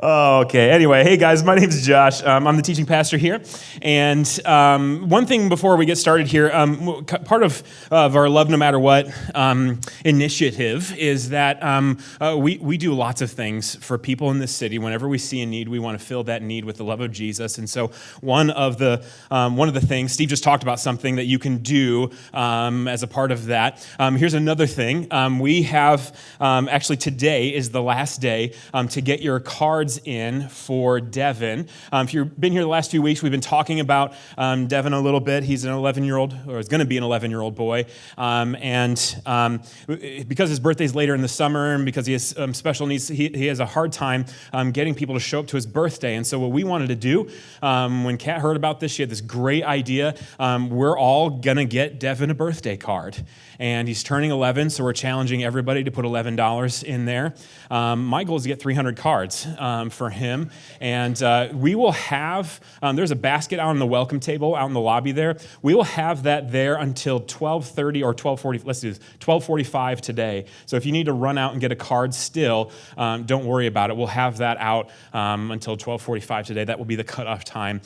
Oh, okay. Anyway, hey guys, my name is Josh. I'm the teaching pastor here. And one thing before we get started here, part of our Love No Matter What initiative is that we do lots of things for people in this city. Whenever we see a need, we want to fill that need with the love of Jesus. And so one of the things, Steve just talked about something that you can do as a part of that. Here's another thing. We have, actually today is the last day to get your cards in for Devin. If you've been here the last few weeks, we've been talking about Devin a little bit. He's an 11-year-old, or is going to be an 11-year-old boy. Because his birthday's later in the summer and because he has special needs, he has a hard time getting people to show up to his birthday. And so what we wanted to do, when Kat heard about this, she had this great idea. We're all going to get Devin a birthday card. And he's turning 11, so we're challenging everybody to put $11 in there. My goal is to get 300 cards for him. And we will have, there's a basket out on the welcome table out in the lobby there. We will have that there until 12:30 or 12:40. Let's do this, 12:45 today. So if you need to run out and get a card still, don't worry about it. We'll have that out until 12:45 today. That will be the cutoff time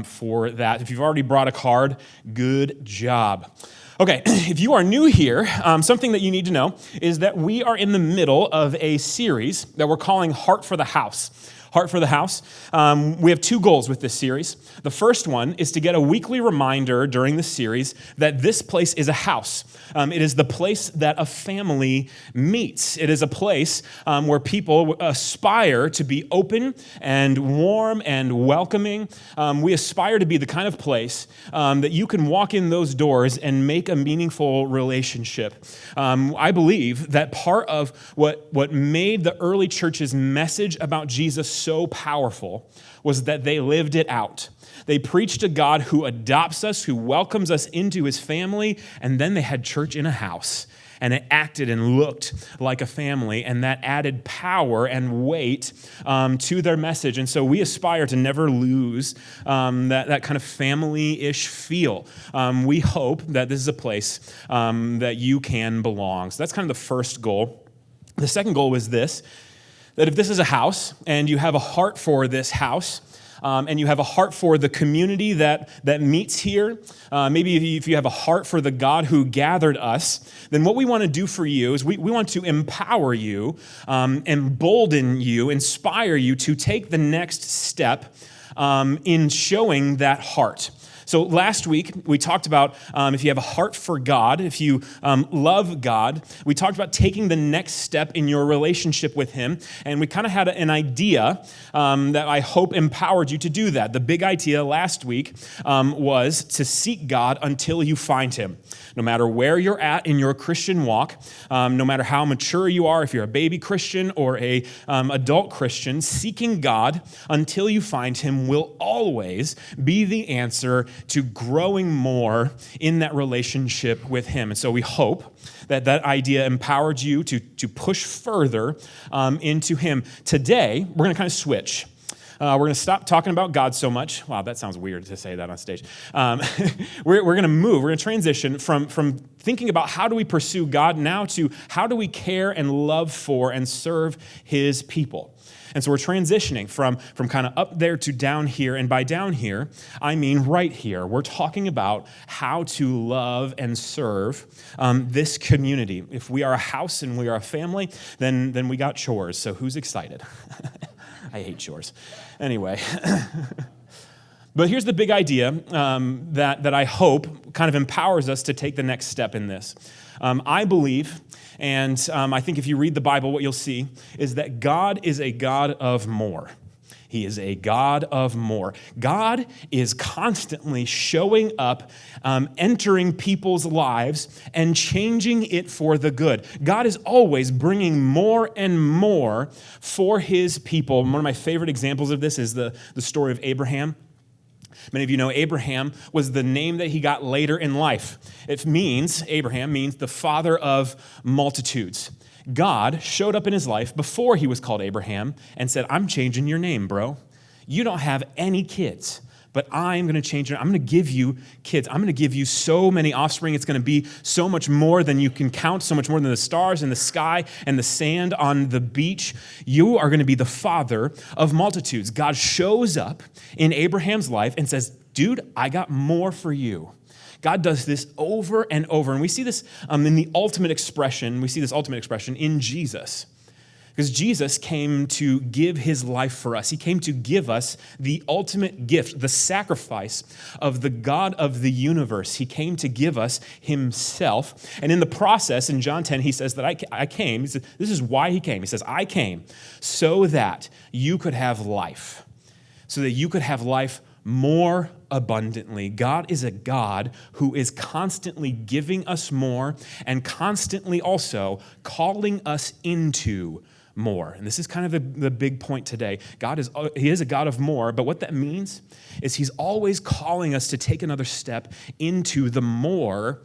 for that. If you've already brought a card, good job. Okay, if you are new here, something that you need to know is that we are in the middle of a series that we're calling Heart for the House. Heart for the House. We have two goals with this series. The first one is to get a weekly reminder during the series that this place is a house. It is the place that a family meets. It is a place where people aspire to be open and warm and welcoming. We aspire to be the kind of place that you can walk in those doors and make a meaningful relationship. I believe that part of what made the early church's message about Jesus so powerful was that they lived it out. They preached a God who adopts us, who welcomes us into his family, and then they had church in a house. And it acted and looked like a family, and that added power and weight to their message. And so we aspire to never lose that kind of family-ish feel. We hope that this is a place that you can belong. So that's kind of the first goal. The second goal was this, that if this is a house and you have a heart for this house, and you have a heart for the community that meets here, maybe if you have a heart for the God who gathered us, then what we want to do for you is we want to empower you, embolden you, inspire you to take the next step in showing that heart. So last week, we talked about if you have a heart for God, if you love God, we talked about taking the next step in your relationship with him, and we kind of had an idea that I hope empowered you to do that. The big idea last week was to seek God until you find him. No matter where you're at in your Christian walk, no matter how mature you are, if you're a baby Christian or a adult Christian, seeking God until you find him will always be the answer to growing more in that relationship with him. And so we hope that that idea empowered you to push further into him. Today, we're going to kind of switch. We're going to stop talking about God so much. Wow, that sounds weird to say that on stage. We're going to move. We're going to transition from thinking about how do we pursue God now to how do we care and love for and serve his people. And so we're transitioning from kind of up there to down here. And by down here, I mean right here. We're talking about how to love and serve this community. If we are a house and we are a family, then we got chores. So who's excited? I hate chores. Anyway. But here's the big idea that I hope kind of empowers us to take the next step in this. I believe, and I think if you read the Bible, what you'll see is that God is a God of more. He is a God of more. God is constantly showing up, entering people's lives, and changing it for the good. God is always bringing more and more for his people. One of my favorite examples of this is the story of Abraham. Many of you know Abraham was the name that he got later in life. Abraham means the father of multitudes. God showed up in his life before he was called Abraham and said, I'm changing your name, bro. You don't have any kids, but I'm going to change it. I'm going to give you kids. I'm going to give you so many offspring. It's going to be so much more than you can count, so much more than the stars in the sky and the sand on the beach. You are going to be the father of multitudes. God shows up in Abraham's life and says, dude, I got more for you. God does this over and over. And we see this in the ultimate expression. We see this ultimate expression in Jesus. Because Jesus came to give his life for us. He came to give us the ultimate gift, the sacrifice of the God of the universe. He came to give us himself. And in the process, in John 10, he says that I came. He said, this is why he came. He says, I came so that you could have life. So that you could have life more abundantly. God is a God who is constantly giving us more and constantly also calling us into more. And this is kind of the big point today. He is a God of more, but what that means is he's always calling us to take another step into the more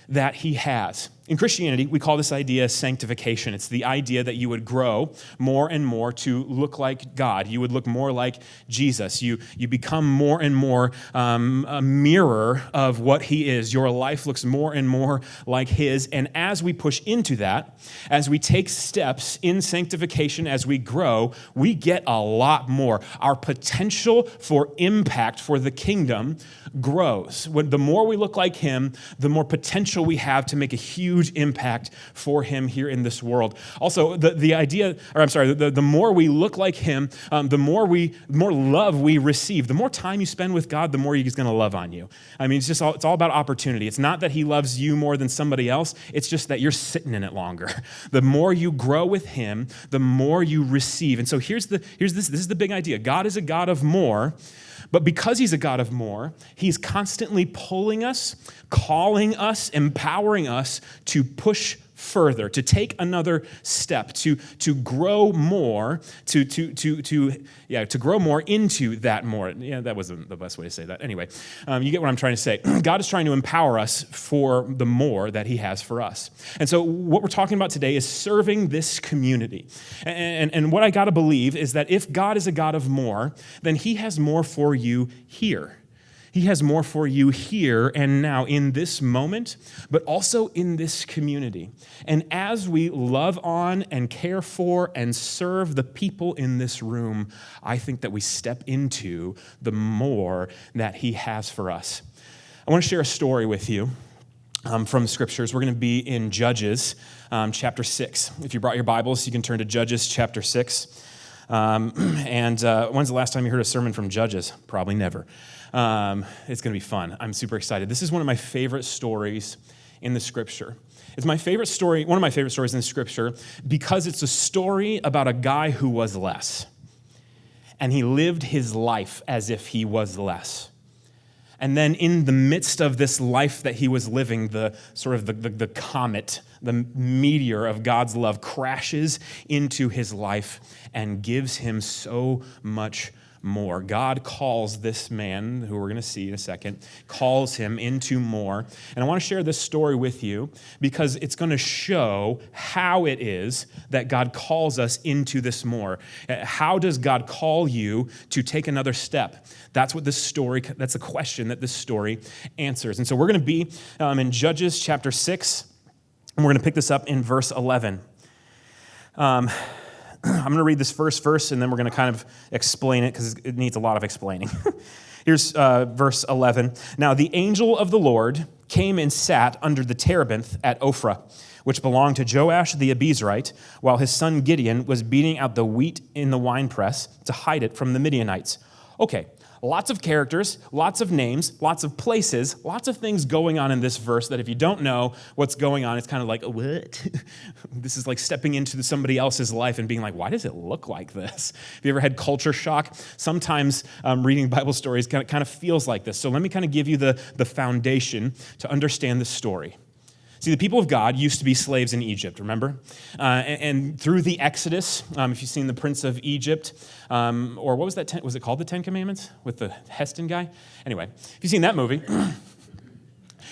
that he has. In Christianity, we call this idea sanctification. It's the idea that you would grow more and more to look like God. You would look more like Jesus. You become more and more a mirror of what he is. Your life looks more and more like his. And as we push into that, as we take steps in sanctification, as we grow, we get a lot more. Our potential for impact for the kingdom grows. The more we look like him, the more potential we have to make a huge impact for him here in this world. Also, the more we look like him, the more love we receive. The more time you spend with God, the more he's going to love on you. I mean, it's all about opportunity. It's not that he loves you more than somebody else. It's just that you're sitting in it longer. The more you grow with him, the more you receive. And so this is the big idea. God is a God of more. But because he's a God of more, he's constantly pulling us, calling us, empowering us to push further, to take another step, to grow more, to grow more into that more. Yeah, that wasn't the best way to say that. Anyway, you get what I'm trying to say. God is trying to empower us for the more that he has for us. And so what we're talking about today is serving this community. And what I got to believe is that if God is a God of more, then he has more for you here. He has more for you here and now in this moment, but also in this community. And as we love on and care for and serve the people in this room, I think that we step into the more that he has for us. I want to share a story with you from the scriptures. We're going to be in Judges chapter 6. If you brought your Bibles, you can turn to Judges chapter 6. When's the last time you heard a sermon from Judges? Probably never. It's going to be fun. I'm super excited. This is one of my favorite stories in the scripture. It's my favorite story, one of my favorite stories in the scripture, because it's a story about a guy who was less. And he lived his life as if he was less. And then in the midst of this life that he was living, the comet, the meteor of God's love crashes into his life and gives him so much more. God calls this man, who we're going to see in a second, calls him into more. And I want to share this story with you because it's going to show how it is that God calls us into this more. How does God call you to take another step? That's the question that this story answers. And so we're going to be in Judges chapter 6, and we're going to pick this up in verse 11. I'm going to read this first verse, and then we're going to kind of explain it because it needs a lot of explaining. Here's verse 11. Now the angel of the Lord came and sat under the terebinth at Ophrah, which belonged to Joash the Abiezrite, while his son Gideon was beating out the wheat in the winepress to hide it from the Midianites. Okay, lots of characters, lots of names, lots of places, lots of things going on in this verse that if you don't know what's going on, it's kind of like, what? This is like stepping into somebody else's life and being like, why does it look like this? Have you ever had culture shock? Sometimes reading Bible stories kind of feels like this. So let me kind of give you the foundation to understand the story. See, the people of God used to be slaves in Egypt, remember? And through the Exodus, if you've seen The Prince of Egypt, or what was that, was it called The Ten Commandments with the Heston guy? Anyway, if you've seen that movie,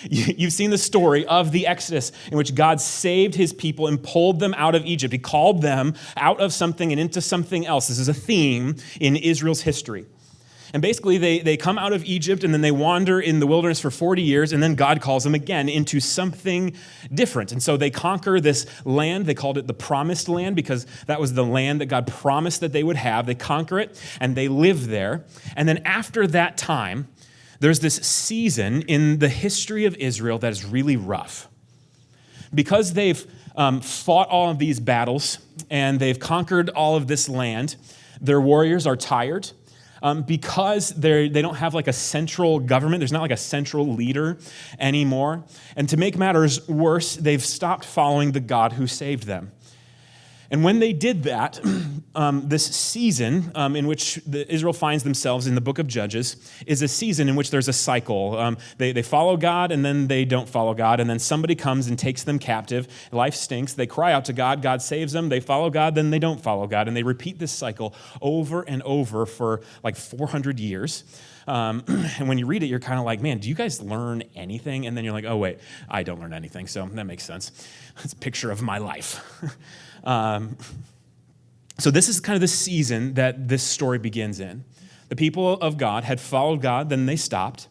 you've seen the story of the Exodus in which God saved his people and pulled them out of Egypt. He called them out of something and into something else. This is a theme in Israel's history. And basically, they come out of Egypt and then they wander in the wilderness for 40 years, and then God calls them again into something different. And so they conquer this land. They called it the Promised Land because that was the land that God promised that they would have. They conquer it, and they live there. And then after that time, there's this season in the history of Israel that is really rough. Because they've fought all of these battles and they've conquered all of this land, their warriors are tired. Because they don't have like a central government, there's not like a central leader anymore. And to make matters worse, they've stopped following the God who saved them. And when they did that, this season in which Israel finds themselves in the book of Judges is a season in which there's a cycle. They follow God, and then they don't follow God, and then somebody comes and takes them captive. Life stinks. They cry out to God. God saves them. They follow God, then they don't follow God. And they repeat this cycle over and over for like 400 years. And when you read it, you're kind of like, man, do you guys learn anything? And then you're like, oh, wait, I don't learn anything, so that makes sense. It's a picture of my life. So this is kind of the season that this story begins in. The people of God had followed God, then they stopped.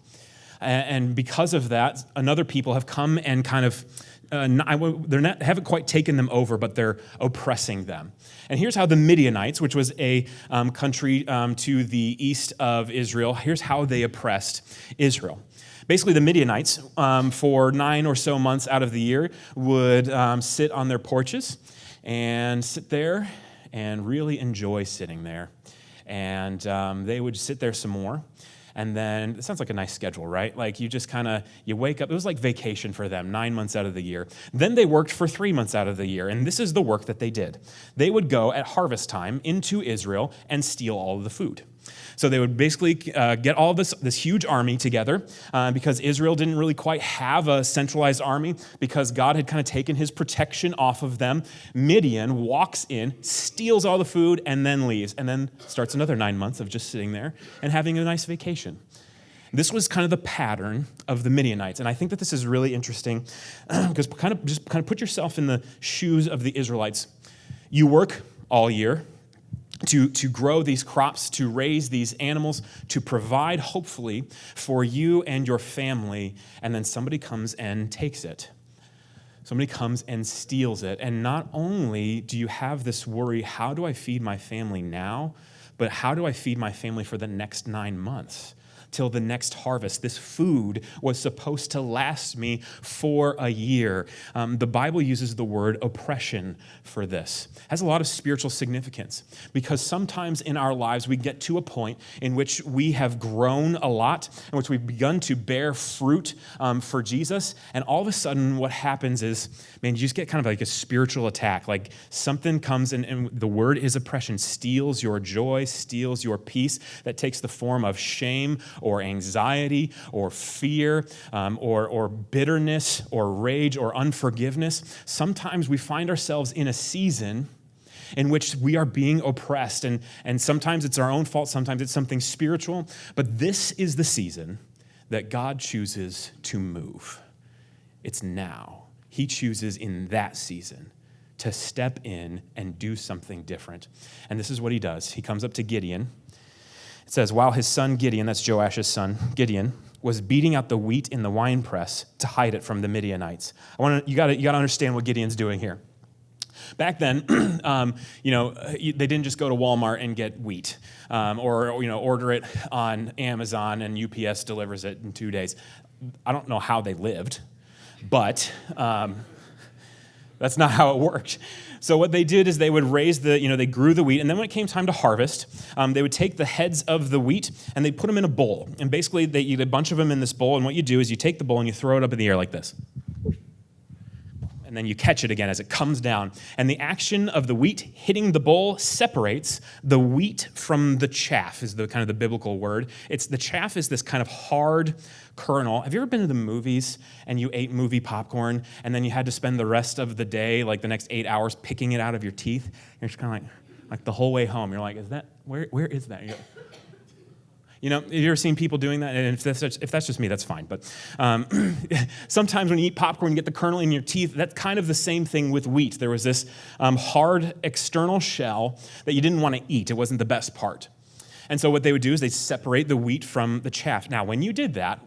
And because of that, another people have come and kind of, haven't quite taken them over, but they're oppressing them. And here's how the Midianites, which was a country to the east of Israel, here's how they oppressed Israel. Basically, the Midianites, for 9 or so months out of the year, would sit on their porches and sit there and really enjoy sitting there. And they would sit there some more. And then, it sounds like a nice schedule, right? Like you just you wake up, it was like vacation for them, 9 months out of the year. Then they worked for 3 months out of the year, and this is the work that they did. They would go at harvest time into Israel and steal all of the food. So they would basically get all this huge army together because Israel didn't really quite have a centralized army because God had kind of taken his protection off of them. Midian walks in, steals all the food, and then leaves, and then starts another 9 months of just sitting there and having a nice vacation. This was kind of the pattern of the Midianites, and I think that this is really interesting because kind of put yourself in the shoes of the Israelites. You work all year to grow these crops, to raise these animals, to provide, hopefully, for you and your family, and then somebody comes and takes it. Somebody comes and steals it. And not only do you have this worry, how do I feed my family now, but how do I feed my family for the next 9 months? Till the next harvest. This food was supposed to last me for a year. The Bible uses the word oppression for this. It has a lot of spiritual significance because sometimes in our lives we get to a point in which we have grown a lot, in which we've begun to bear fruit for Jesus, and all of a sudden what happens is, man, you just get kind of like a spiritual attack. Like something comes and the word is oppression, steals your joy, steals your peace, that takes the form of shame or anxiety, or fear, or bitterness, or rage, or unforgiveness. Sometimes we find ourselves in a season in which we are being oppressed, and sometimes it's our own fault, sometimes it's something spiritual, but this is the season that God chooses to move. It's now. He chooses in that season to step in and do something different. And this is what he does. He comes up to Gideon. It says, while his son Gideon, that's Joash's son, Gideon, was beating out the wheat in the winepress to hide it from the Midianites. You got to understand what Gideon's doing here. Back then, they didn't just go to Walmart and get wheat, or order it on Amazon and UPS delivers it in 2 days. I don't know how they lived, but that's not how it worked. So what they did is they would raise they grew the wheat, and then when it came time to harvest, they would take the heads of the wheat and they put them in a bowl. And basically they eat a bunch of them in this bowl, and what you do is you take the bowl and you throw it up in the air like this. And then you catch it again as it comes down. And the action of the wheat hitting the bowl separates the wheat from the chaff, is the kind of the biblical word. The chaff is this kind of hard kernel. Have you ever been to the movies and you ate movie popcorn and then you had to spend the rest of the day, like the next 8 hours, picking it out of your teeth? You're just kind of like the whole way home. You're like, where is that? Have you ever seen people doing that? And if that's just me, that's fine. But sometimes when you eat popcorn, you get the kernel in your teeth. That's kind of the same thing with wheat. There was this hard external shell that you didn't want to eat. It wasn't the best part. And so what they would do is they'd separate the wheat from the chaff. Now, when you did that,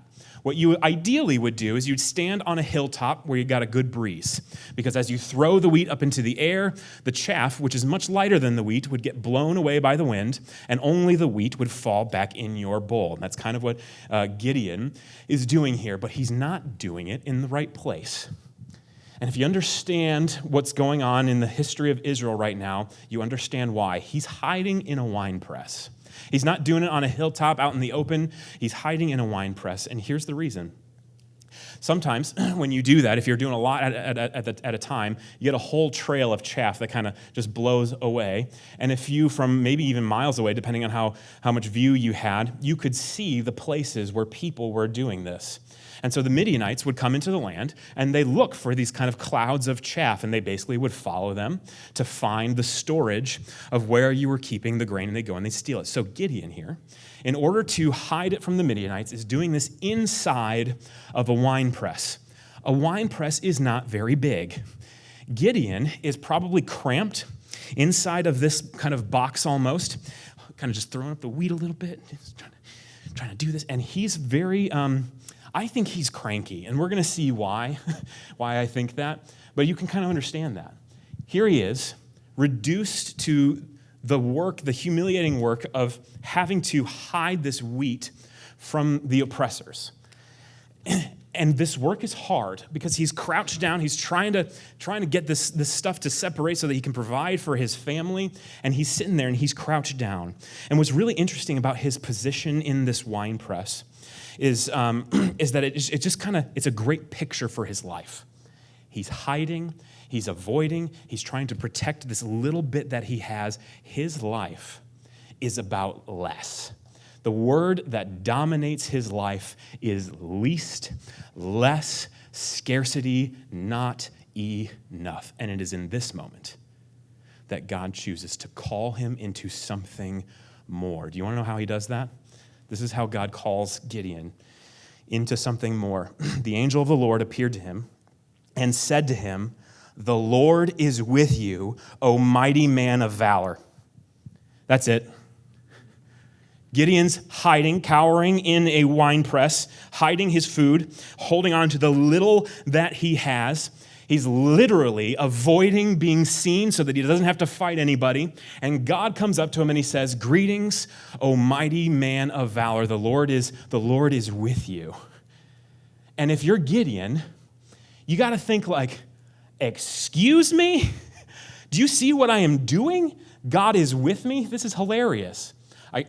what you ideally would do is you'd stand on a hilltop where you got a good breeze. Because as you throw the wheat up into the air, the chaff, which is much lighter than the wheat, would get blown away by the wind, and only the wheat would fall back in your bowl. And that's kind of what Gideon is doing here, but he's not doing it in the right place. And if you understand what's going on in the history of Israel right now, you understand why. He's hiding in a wine press. He's not doing it on a hilltop out in the open. He's hiding in a wine press. And here's the reason. Sometimes when you do that, if you're doing a lot at a time, you get a whole trail of chaff that kind of just blows away. And if you, from maybe even miles away, depending on how much view you had, you could see the places where people were doing this. And so the Midianites would come into the land, and they look for these kind of clouds of chaff, and they basically would follow them to find the storage of where you were keeping the grain, and they go and they steal it. So Gideon here, in order to hide it from the Midianites, is doing this inside of a wine press. A wine press is not very big. Gideon is probably cramped inside of this kind of box almost, kind of just throwing up the wheat a little bit, just trying to do this, and he's very... I think he's cranky, and we're going to see why I think that, but you can kind of understand that. Here he is, reduced to the humiliating work of having to hide this wheat from the oppressors. And this work is hard because he's crouched down, he's trying to get this stuff to separate so that he can provide for his family, and he's sitting there and he's crouched down. And what's really interesting about his position in this wine press is that it's a great picture for his life. He's hiding, he's avoiding, he's trying to protect this little bit that he has. His life is about less. The word that dominates his life is least, less, scarcity, not enough. And it is in this moment that God chooses to call him into something more. Do you want to know how he does that? This is how God calls Gideon into something more. The angel of the Lord appeared to him and said to him, "The Lord is with you, O mighty man of valor." That's it. Gideon's hiding, cowering in a wine press, hiding his food, holding on to the little that he has. He's literally avoiding being seen so that he doesn't have to fight anybody. And God comes up to him and he says, "Greetings, O mighty man of valor. The Lord is with you." And if you're Gideon, you got to think like, "Excuse me? Do you see what I am doing? God is with me? This is hilarious."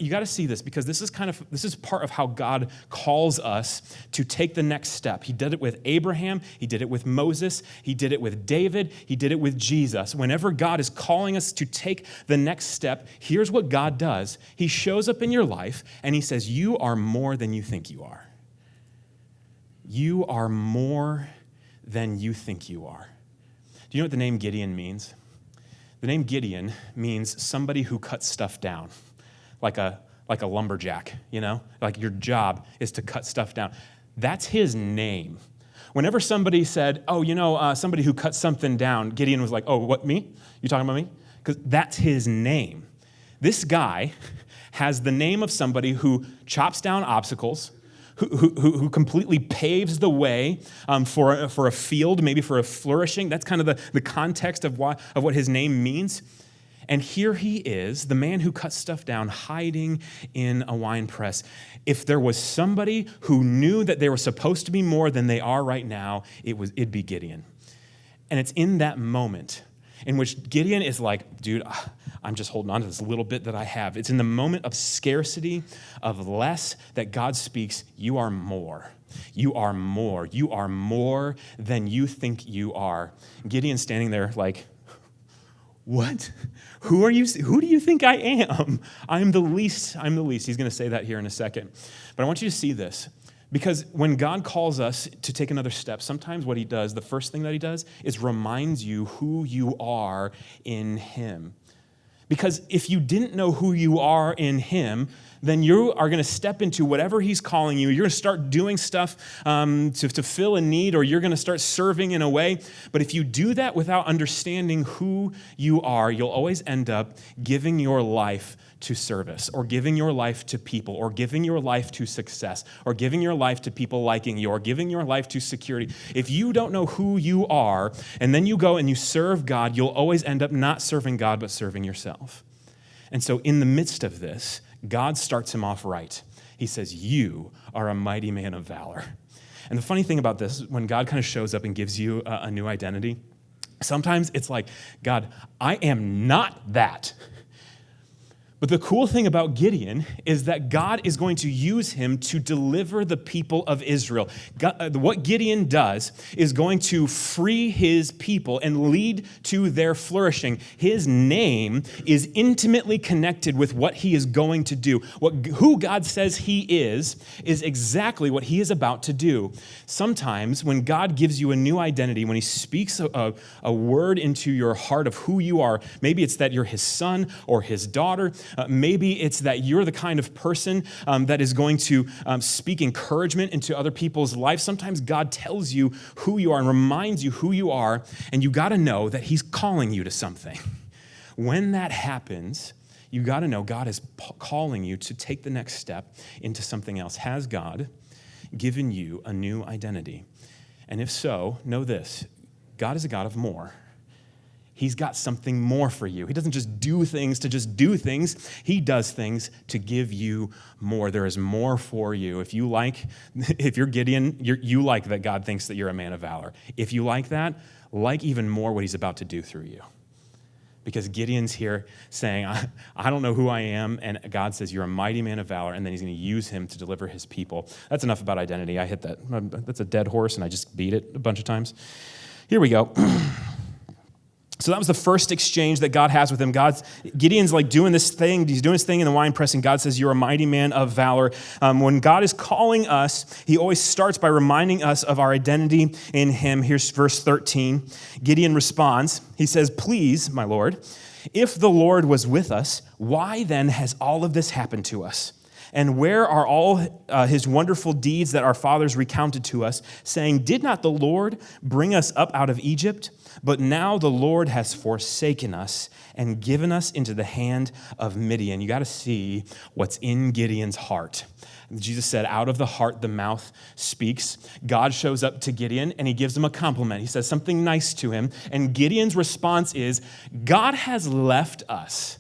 You got to see this because this is part of how God calls us to take the next step. He did it with Abraham. He did it with Moses. He did it with David. He did it with Jesus. Whenever God is calling us to take the next step, here's what God does. He shows up in your life and he says, "You are more than you think you are. You are more than you think you are." Do you know what the name Gideon means? The name Gideon means somebody who cuts stuff down. Like a lumberjack, you know? Like your job is to cut stuff down. That's his name. Whenever somebody said, somebody who cuts something down, Gideon was like, "Oh, what, me? You talking about me?" Because that's his name. This guy has the name of somebody who chops down obstacles, who completely paves the way for a field, maybe for a flourishing. That's kind of the context of what his name means. And here he is, the man who cuts stuff down, hiding in a wine press. If there was somebody who knew that they were supposed to be more than they are right now, it'd be Gideon. And it's in that moment in which Gideon is like, "Dude, I'm just holding on to this little bit that I have." It's in the moment of scarcity, of less, that God speaks, "You are more. You are more. You are more than you think you are." Gideon's standing there like, "What? Who are you? Who do you think I am? I'm the least. He's going to say that here in a second. But I want you to see this. Because when God calls us to take another step, sometimes what he does, the first thing that he does, is reminds you who you are in him. Because if you didn't know who you are in him, then you are going to step into whatever he's calling you. You're going to start doing stuff to fill a need, or you're going to start serving in a way. But if you do that without understanding who you are, you'll always end up giving your life to service, or giving your life to people, or giving your life to success, or giving your life to people liking you, or giving your life to security, if you don't know who you are, and then you go and you serve God, you'll always end up not serving God, but serving yourself. And so in the midst of this, God starts him off right. He says, you are a mighty man of valor. And the funny thing about this, when God kind of shows up and gives you a new identity, sometimes it's like, God, I am not that. But the cool thing about Gideon is that God is going to use him to deliver the people of Israel. What Gideon does is going to free his people and lead to their flourishing. His name is intimately connected with what he is going to do. Who God says he is exactly what he is about to do. Sometimes when God gives you a new identity, when he speaks a word into your heart of who you are, maybe it's that you're his son or his daughter. Maybe it's that you're the kind of person that is going to speak encouragement into other people's lives. Sometimes God tells you who you are and reminds you who you are, and you got to know that he's calling you to something. When that happens, you got to know God is calling you to take the next step into something else. Has God given you a new identity? And if so, know this: God is a God of more. He's got something more for you. He doesn't just do things to just do things. He does things to give you more. There is more for you. If you're Gideon, you like that God thinks that you're a man of valor. If you like that, like even more what he's about to do through you. Because Gideon's here saying, I don't know who I am, and God says, you're a mighty man of valor, and then he's going to use him to deliver his people. That's enough about identity. I hit that. That's a dead horse, and I just beat it a bunch of times. Here we go. So that was the first exchange that God has with him. Gideon's like doing this thing. He's doing his thing in the wine press, and God says, you're a mighty man of valor. When God is calling us, he always starts by reminding us of our identity in him. Here's verse 13. Gideon responds. He says, please, my Lord, if the Lord was with us, why then has all of this happened to us? And where are all his wonderful deeds that our fathers recounted to us, saying, did not the Lord bring us up out of Egypt? But now the Lord has forsaken us and given us into the hand of Midian. You got to see what's in Gideon's heart. Jesus said, out of the heart, the mouth speaks. God shows up to Gideon and he gives him a compliment. He says something nice to him. And Gideon's response is, God has left us.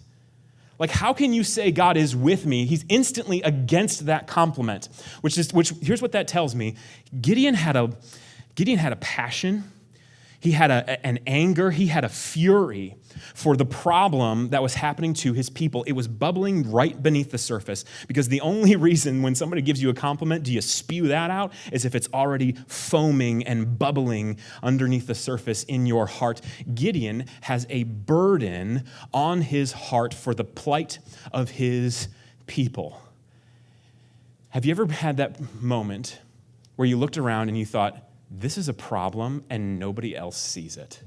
Like, how can you say God is with me? He's instantly against that compliment, which here's what that tells me. Gideon had a passion. He had an anger. He had a fury for the problem that was happening to his people. It was bubbling right beneath the surface, because the only reason when somebody gives you a compliment, do you spew that out, is if it's already foaming and bubbling underneath the surface in your heart. Gideon has a burden on his heart for the plight of his people. Have you ever had that moment where you looked around and you thought, this is a problem and nobody else sees it?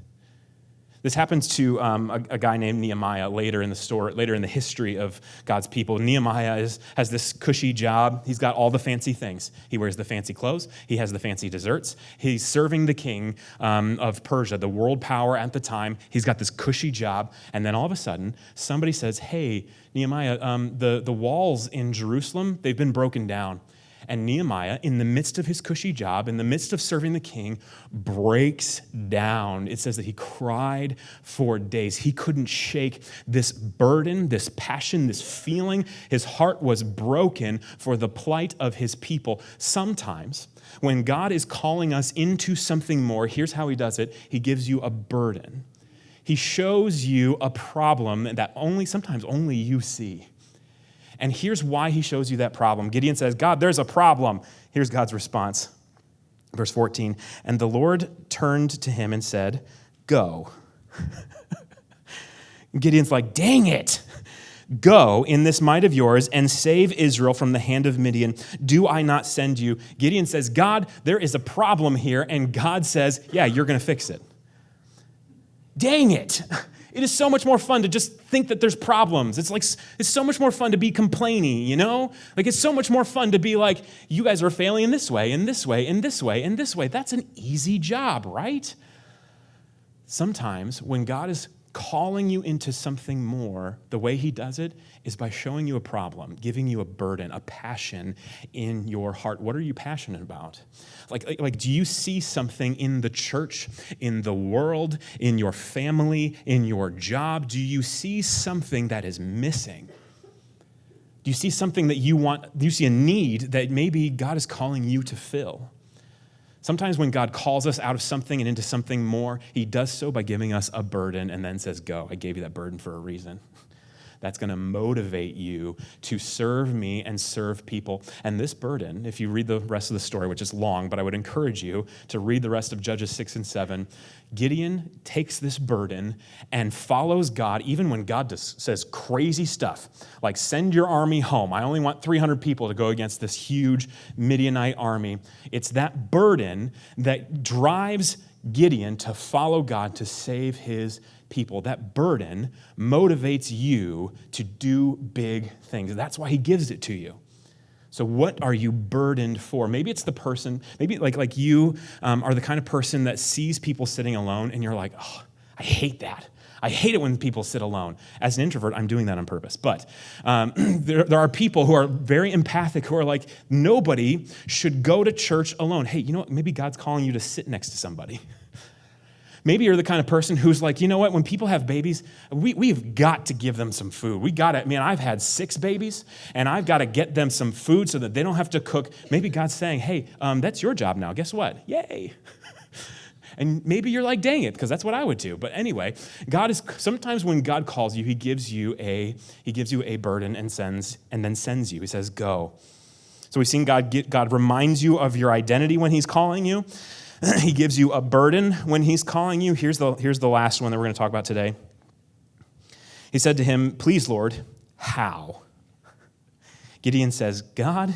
This happens to a guy named Nehemiah later in the history of God's people. Nehemiah has this cushy job. He's got all the fancy things. He wears the fancy clothes. He has the fancy desserts. He's serving the king of Persia, the world power at the time. He's got this cushy job. And then all of a sudden, somebody says, hey, Nehemiah, the walls in Jerusalem, they've been broken down. And Nehemiah, in the midst of his cushy job, in the midst of serving the king, breaks down. It says that he cried for days. He couldn't shake this burden, this passion, this feeling. His heart was broken for the plight of his people. Sometimes, when God is calling us into something more, here's how he does it. He gives you a burden. He shows you a problem that sometimes only you see. And here's why he shows you that problem. Gideon says, God, there's a problem. Here's God's response. Verse 14, and the Lord turned to him and said, go. Gideon's like, dang it. Go in this might of yours and save Israel from the hand of Midian. Do I not send you? Gideon says, God, there is a problem here. And God says, yeah, you're going to fix it. Dang it. It is so much more fun to just think that there's problems. It's so much more fun to be complaining, you know? Like, it's so much more fun to be like, you guys are failing in this way, in this way, in this way, in this way. That's an easy job, right? Sometimes when God is calling you into something more, the way he does it is by showing you a problem, giving you a burden, a passion in your heart. What are you passionate about? Like, do you see something in the church, in the world, in your family, in your job? Do you see something that is missing? Do you see something that you want? Do you see a need that maybe God is calling you to fill? Sometimes when God calls us out of something and into something more, he does so by giving us a burden and then says, go, I gave you that burden for a reason. That's going to motivate you to serve me and serve people. And this burden, if you read the rest of the story, which is long, but I would encourage you to read the rest of Judges 6 and 7, Gideon takes this burden and follows God even when God says crazy stuff, like send your army home. I only want 300 people to go against this huge Midianite army. It's that burden that drives Gideon to follow God to save his people. That burden motivates you to do big things. That's why he gives it to you. So what are you burdened for? Maybe it's the person, maybe like you are the kind of person that sees people sitting alone and you're like, oh, I hate that. I hate it when people sit alone. As an introvert, I'm doing that on purpose. But there are people who are very empathic who are like, nobody should go to church alone. Hey, you know what? Maybe God's calling you to sit next to somebody. Maybe you're the kind of person who's like, you know what, when people have babies, we've got to give them some food. I've had 6 babies, and I've got to get them some food so that they don't have to cook. Maybe God's saying, hey, that's your job now. Guess what? Yay. And maybe you're like, dang it, because that's what I would do. But anyway, sometimes when God calls you, he gives you a burden and then sends you. He says, go. So we've seen God reminds you of your identity when he's calling you. He gives you a burden when he's calling you. Here's the last one that we're going to talk about today. He said to him, please, Lord, how? Gideon says, God,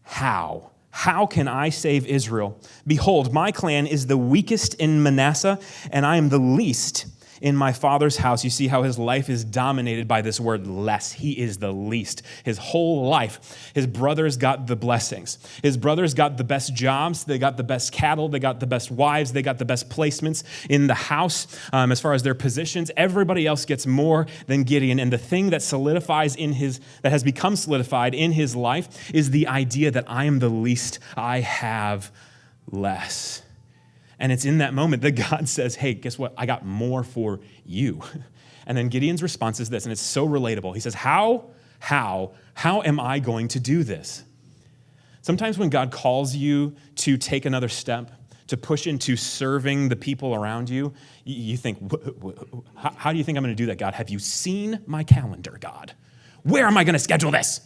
how? How can I save Israel? Behold, my clan is the weakest in Manasseh, and I am the least in my father's house. You see how his life is dominated by this word less. He is the least. His whole life, his brothers got the blessings. His brothers got the best jobs. They got the best cattle. They got the best wives. They got the best placements in the house as far as their positions. Everybody else gets more than Gideon. And the thing that has become solidified in his life is the idea that I am the least. I have less. And it's in that moment that God says, hey, guess what? I got more for you. And then Gideon's response is this, and it's so relatable. He says, how am I going to do this? Sometimes when God calls you to take another step, to push into serving the people around you, you think, how do you think I'm going to do that, God? Have you seen my calendar, God? Where am I going to schedule this?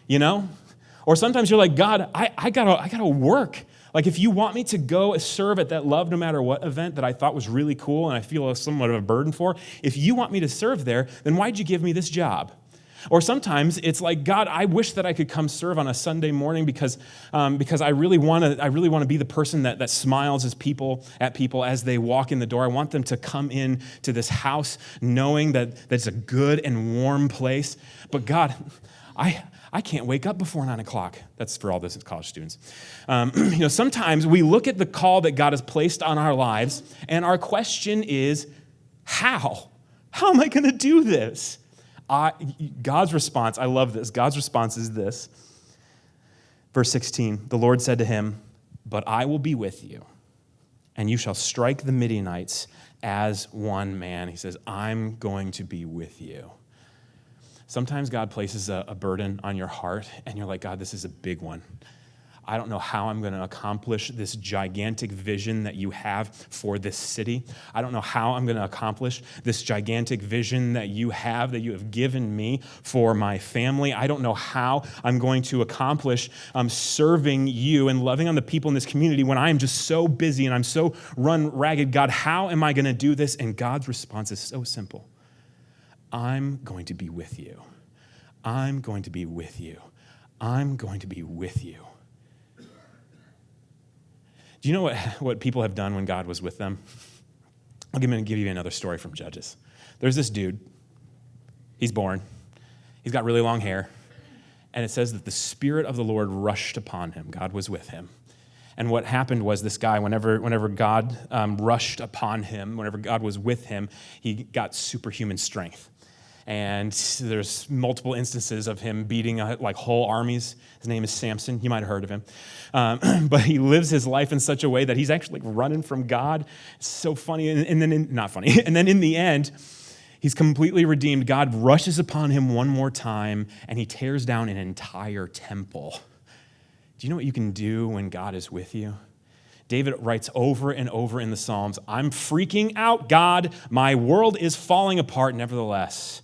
You know? Or sometimes you're like, God, I gotta work. Like if you want me to go serve at that Love No Matter What event that I thought was really cool and I feel somewhat of a burden for, if you want me to serve there, then why'd you give me this job? Or sometimes it's like, God, I wish that I could come serve on a Sunday morning because I really want to be the person that smiles at people as they walk in the door. I want them to come in to this house knowing that it's a good and warm place. But God, I can't wake up before 9 o'clock. That's for all this college students. Sometimes we look at the call that God has placed on our lives, and our question is, how? How am I going to do this? God's response, I love this. God's response is this. Verse 16, the Lord said to him, but I will be with you, and you shall strike the Midianites as one man. He says, I'm going to be with you. Sometimes God places a burden on your heart, and you're like, God, this is a big one. I don't know how I'm going to accomplish this gigantic vision that you have for this city. I don't know how I'm going to accomplish this gigantic vision that you have given me for my family. I don't know how I'm going to accomplish serving you and loving on the people in this community when I'm just so busy and I'm so run ragged. God, how am I going to do this? And God's response is so simple. I'm going to be with you. I'm going to be with you. I'm going to be with you. Do you know what people have done when God was with them? I'm going to give you another story from Judges. There's this dude. He's born. He's got really long hair. And it says that the Spirit of the Lord rushed upon him. God was with him. And what happened was this guy, whenever God rushed upon him, whenever God was with him, he got superhuman strength. And there's multiple instances of him beating like whole armies. His name is Samson. You might have heard of him. But he lives his life in such a way that he's actually like running from God. It's so funny. And then, not funny. And then in the end, he's completely redeemed. God rushes upon him one more time, and he tears down an entire temple. Do you know what you can do when God is with you? David writes over and over in the Psalms, I'm freaking out, God. My world is falling apart. Nevertheless,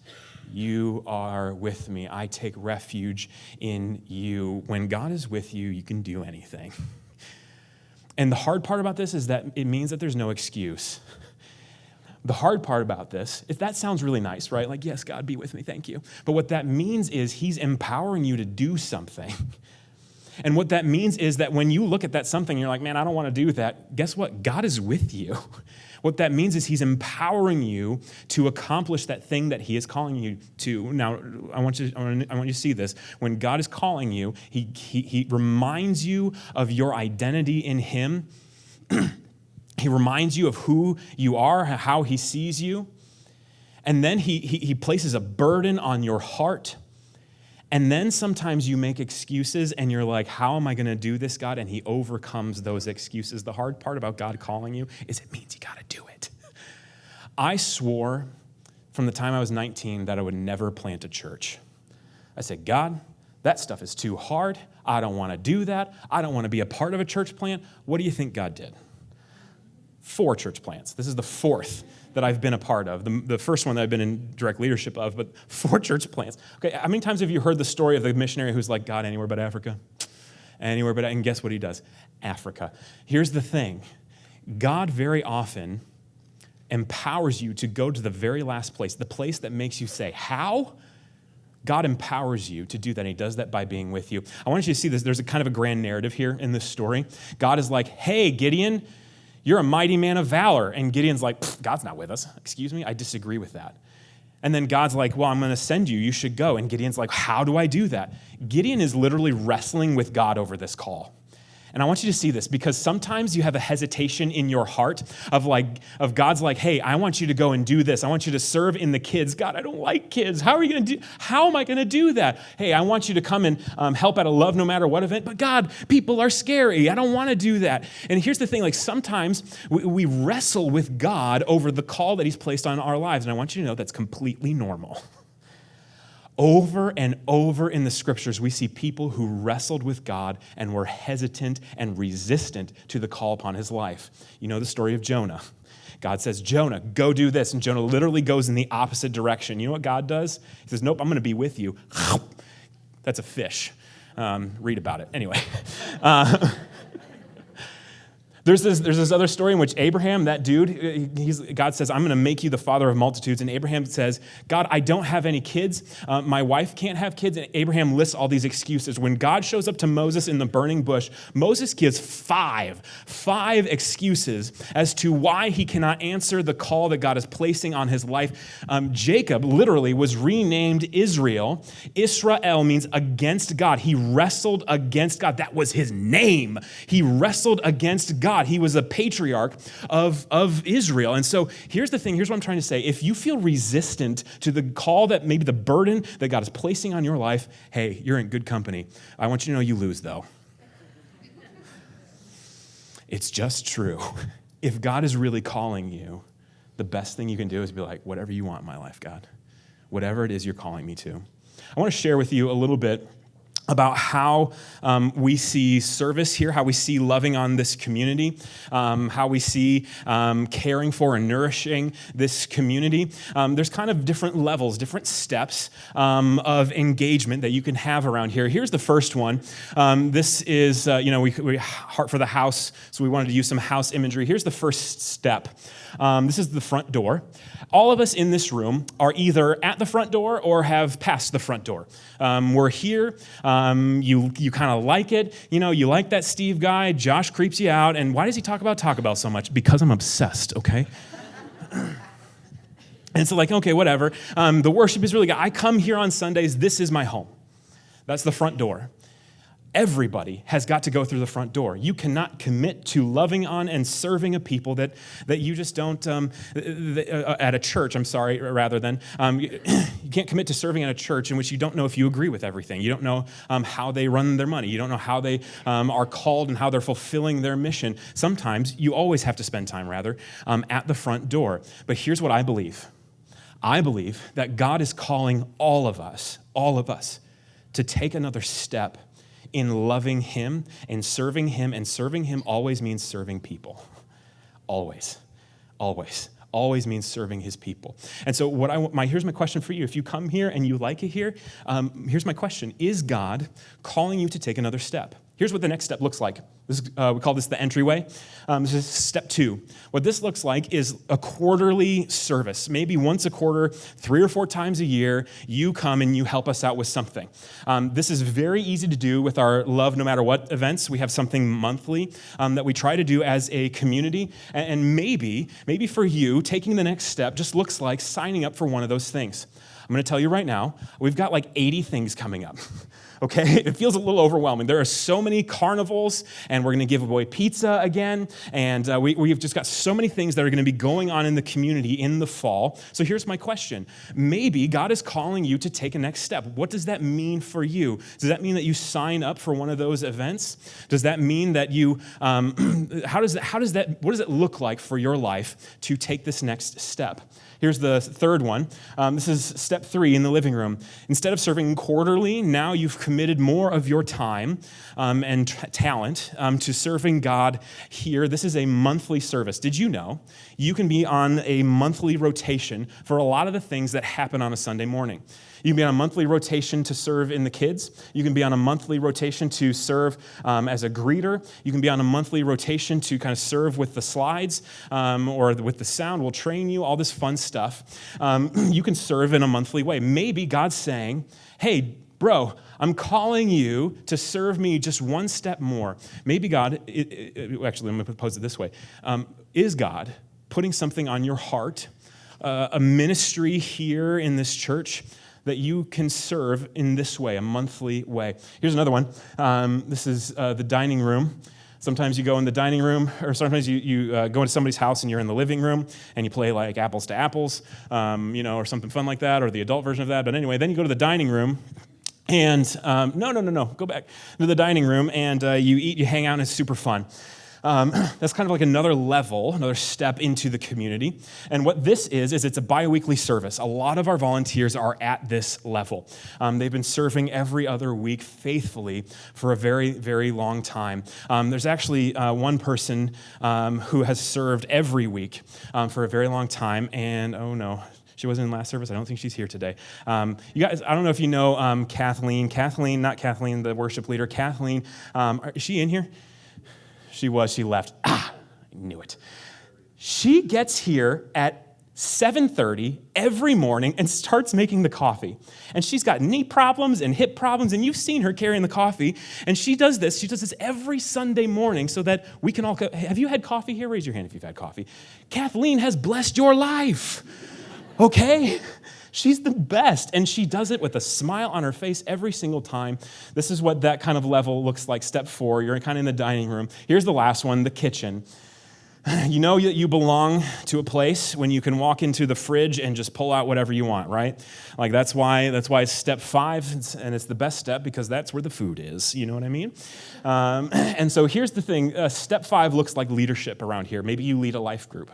you are with me. I take refuge in you. When God is with you, you can do anything. And the hard part about this is that it means that there's no excuse. The hard part about this, if that sounds really nice, right? Like, yes, God, be with me, thank you. But what that means is he's empowering you to do something. And what that means is that when you look at that something, you're like, man, I don't want to do that. Guess what? God is with you. What that means is he's empowering you to accomplish that thing that he is calling you to. Now, I want you to see this. When God is calling you, he reminds you of your identity in him. He reminds you of who you are, how he sees you. And then he places a burden on your heart. And then sometimes you make excuses and you're like, how am I going to do this, God? And he overcomes those excuses. The hard part about God calling you is it means you got to do it. I swore from the time I was 19 that I would never plant a church. I said, God, that stuff is too hard. I don't want to do that. I don't want to be a part of a church plant. What do you think God did? 4 church plants. This is the 4th that I've been a part of. The first one that I've been in direct leadership of, but 4 church plants. Okay, how many times have you heard the story of the missionary who's like, God, anywhere but Africa? Anywhere but, and guess what he does? Africa. Here's the thing. God very often empowers you to go to the very last place, the place that makes you say, how? God empowers you to do that, and he does that by being with you. I want you to see this. There's a kind of a grand narrative here in this story. God is like, hey, Gideon, you're a mighty man of valor. And Gideon's like, God's not with us. Excuse me? I disagree with that. And then God's like, well, I'm going to send you. You should go. And Gideon's like, how do I do that? Gideon is literally wrestling with God over this call. And I want you to see this because sometimes you have a hesitation in your heart of God's like, hey, I want you to go and do this. I want you to serve in the kids. God, I don't like kids. How am I going to do that? Hey, I want you to come and help at a Love No Matter What event. But God, people are scary. I don't want to do that. And here's the thing, like sometimes we wrestle with God over the call that he's placed on our lives. And I want you to know that's completely normal. Over and over in the scriptures, we see people who wrestled with God and were hesitant and resistant to the call upon his life. You know the story of Jonah. God says, Jonah, go do this. And Jonah literally goes in the opposite direction. You know what God does? He says, nope, I'm going to be with you. That's a fish. Read about it. Anyway. There's this other story in which Abraham, that dude, God says, I'm going to make you the father of multitudes. And Abraham says, God, I don't have any kids. My wife can't have kids. And Abraham lists all these excuses. When God shows up to Moses in the burning bush, Moses gives five excuses as to why he cannot answer the call that God is placing on his life. Jacob literally was renamed Israel. Israel means against God. He wrestled against God. That was his name. He wrestled against God. He was a patriarch of Israel. And so here's the thing. Here's what I'm trying to say. If you feel resistant to the call that maybe the burden that God is placing on your life, hey, you're in good company. I want you to know you lose, though. It's just true. If God is really calling you, the best thing you can do is be like, whatever you want in my life, God. Whatever it is you're calling me to. I want to share with you a little bit about how we see service here, how we see loving on this community, how we see caring for and nourishing this community. There's kind of different levels, different steps of engagement that you can have around here. Here's the first one. This is, we Heart for the House, so we wanted to use some house imagery. Here's the first step. This is the front door. All of us in this room are either at the front door or have passed the front door. We're here. You kind of like it. You know, you like that Steve guy. Josh creeps you out. And why does he talk about Taco Bell so much? Because I'm obsessed, okay? And so okay, whatever. The worship is really good. I come here on Sundays. This is my home. That's the front door. Everybody has got to go through the front door. You cannot commit to loving on and serving a people that you just don't, at a church, you can't commit to serving at a church in which you don't know if you agree with everything. You don't know how they run their money. You don't know how they are called and how they're fulfilling their mission. Sometimes you always have to spend time, at the front door. But here's what I believe. I believe that God is calling all of us, to take another step in loving him and serving him. And serving him always means serving people. Always means serving his people. And so here's my question for you. If you come here and you like it here, here's my question. Is God calling you to take another step? Here's what the next step looks like. We call this the entryway. This is step 2. What this looks like is a quarterly service. Maybe once a quarter, 3 or 4 times a year, you come and you help us out with something. This is very easy to do with our Love No Matter What events. We have something monthly that we try to do as a community. And maybe for you, taking the next step just looks like signing up for one of those things. I'm going to tell you right now, we've got like 80 things coming up. Okay, it feels a little overwhelming. There are so many carnivals, and we're going to give away pizza again, and we've just got so many things that are going to be going on in the community in the fall. So here's my question. Maybe God is calling you to take a next step. What does that mean for you? Does that mean that you sign up for one of those events? Does that mean that you, what does it look like for your life to take this next step? Here's the third one. This is step 3 in the living room. Instead of serving quarterly, now you've committed more of your time and talent to serving God here. This is a monthly service. Did you know you can be on a monthly rotation for a lot of the things that happen on a Sunday morning? You can be on a monthly rotation to serve in the kids. You can be on a monthly rotation to serve as a greeter. You can be on a monthly rotation to kind of serve with the slides or with the sound. We'll train you, all this fun stuff. You can serve in a monthly way. Maybe God's saying, hey, bro, I'm calling you to serve me just one step more. Maybe God, actually, I'm going to pose it this way. Is God putting something on your heart, a ministry here in this church that you can serve in this way, a monthly way? Here's another one. This is the dining room. Sometimes you go in the dining room, or sometimes you go into somebody's house and you're in the living room and you play like apples to apples, or something fun like that, or the adult version of that. But anyway, then you go to the dining room. And no, go back to the dining room and you eat, you hang out, and it's super fun. That's kind of like another level, another step into the community. And what this is it's a bi-weekly service. A lot of our volunteers are at this level. They've been serving every other week faithfully for a very, very long time. There's actually one person who has served every week for a very long time, and oh no, she wasn't in last service. I don't think she's here today. You guys, I don't know if you know Kathleen. Kathleen, not Kathleen, the worship leader. Kathleen, is she in here? She was. She left. I knew it. She gets here at 7:30 every morning and starts making the coffee. And she's got knee problems and hip problems, and you've seen her carrying the coffee. And she does this every Sunday morning so that we can all go. Have you had coffee here? Raise your hand if you've had coffee. Kathleen has blessed your life. Okay? She's the best, and she does it with a smile on her face every single time. This is what that kind of level looks like. Step 4, you're kind of in the dining room. Here's the last one, the kitchen. You know that you belong to a place when you can walk into the fridge and just pull out whatever you want, right? Like that's why it's step 5, and it's the best step because that's where the food is. You know what I mean? And so here's the thing. Step 5 looks like leadership around here. Maybe you lead a life group.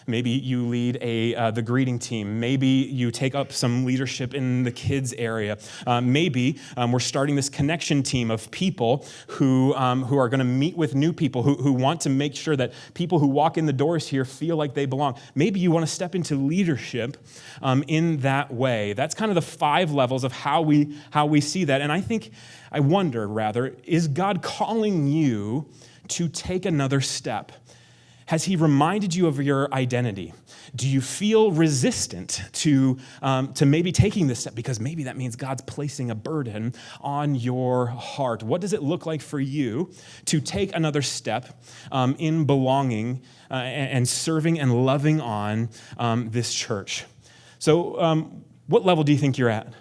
Maybe you lead the greeting team. Maybe you take up some leadership in the kids area. Maybe we're starting this connection team of people who are going to meet with new people, who want to make sure that people who walk in the doors here feel like they belong. Maybe you want to step into leadership in that way. That's kind of the 5 levels of how we see that. And I wonder, is God calling you to take another step? Has he reminded you of your identity? Do you feel resistant to maybe taking this step? Because maybe that means God's placing a burden on your heart. What does it look like for you to take another step in belonging and serving and loving on this church? So what level do you think you're at?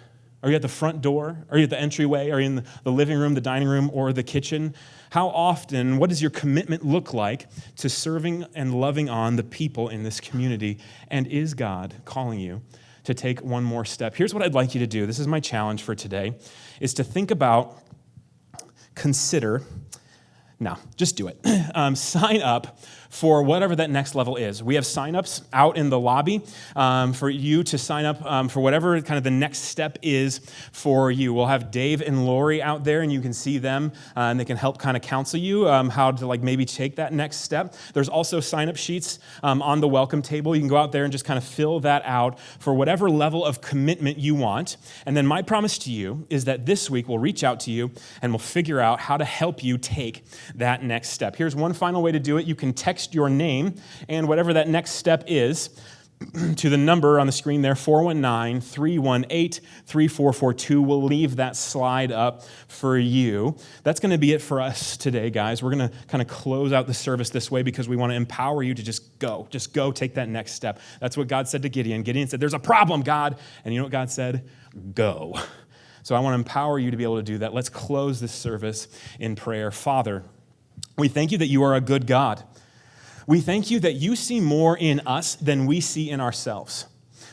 Are you at the front door? Are you at the entryway? Are you in the living room, the dining room, or the kitchen? How often, what does your commitment look like to serving and loving on the people in this community? And is God calling you to take one more step? Here's what I'd like you to do. This is my challenge for today, is to think about, consider, no, just do it. Sign up for whatever that next level is. We have signups out in the lobby for you to sign up for whatever kind of the next step is for you. We'll have Dave and Lori out there, and you can see them, and they can help kind of counsel you how to like maybe take that next step. There's also sign-up sheets on the welcome table. You can go out there and just kind of fill that out for whatever level of commitment you want. And then my promise to you is that this week we'll reach out to you and we'll figure out how to help you take that next step. Here's one final way to do it. You can text your name and whatever that next step is to the number on the screen there, 419-318-3442. We'll leave that slide up for you. That's going to be it for us today, guys. We're going to kind of close out the service this way because we want to empower you to just go, take that next step. That's what God said to Gideon. Gideon said, there's a problem, God. And you know what God said? Go. So I want to empower you to be able to do that. Let's close this service in prayer. Father, we thank you that you are a good God. We thank you that you see more in us than we see in ourselves.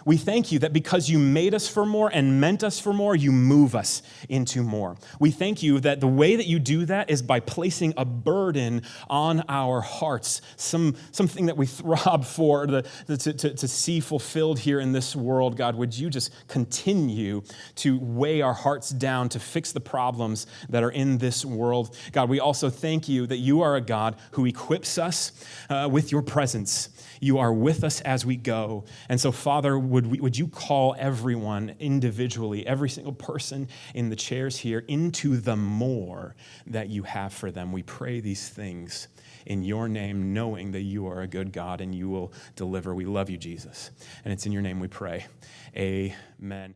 We thank you that because you made us for more and meant us for more, you move us into more. We thank you that the way that you do that is by placing a burden on our hearts, something that we throb for to see fulfilled here in this world. God, would you just continue to weigh our hearts down to fix the problems that are in this world? God, we also thank you that you are a God who equips us with your presence. You are with us as we go. And so, Father, would you call everyone individually, every single person in the chairs here, into the more that you have for them? We pray these things in your name, knowing that you are a good God and you will deliver. We love you, Jesus. And it's in your name we pray. Amen.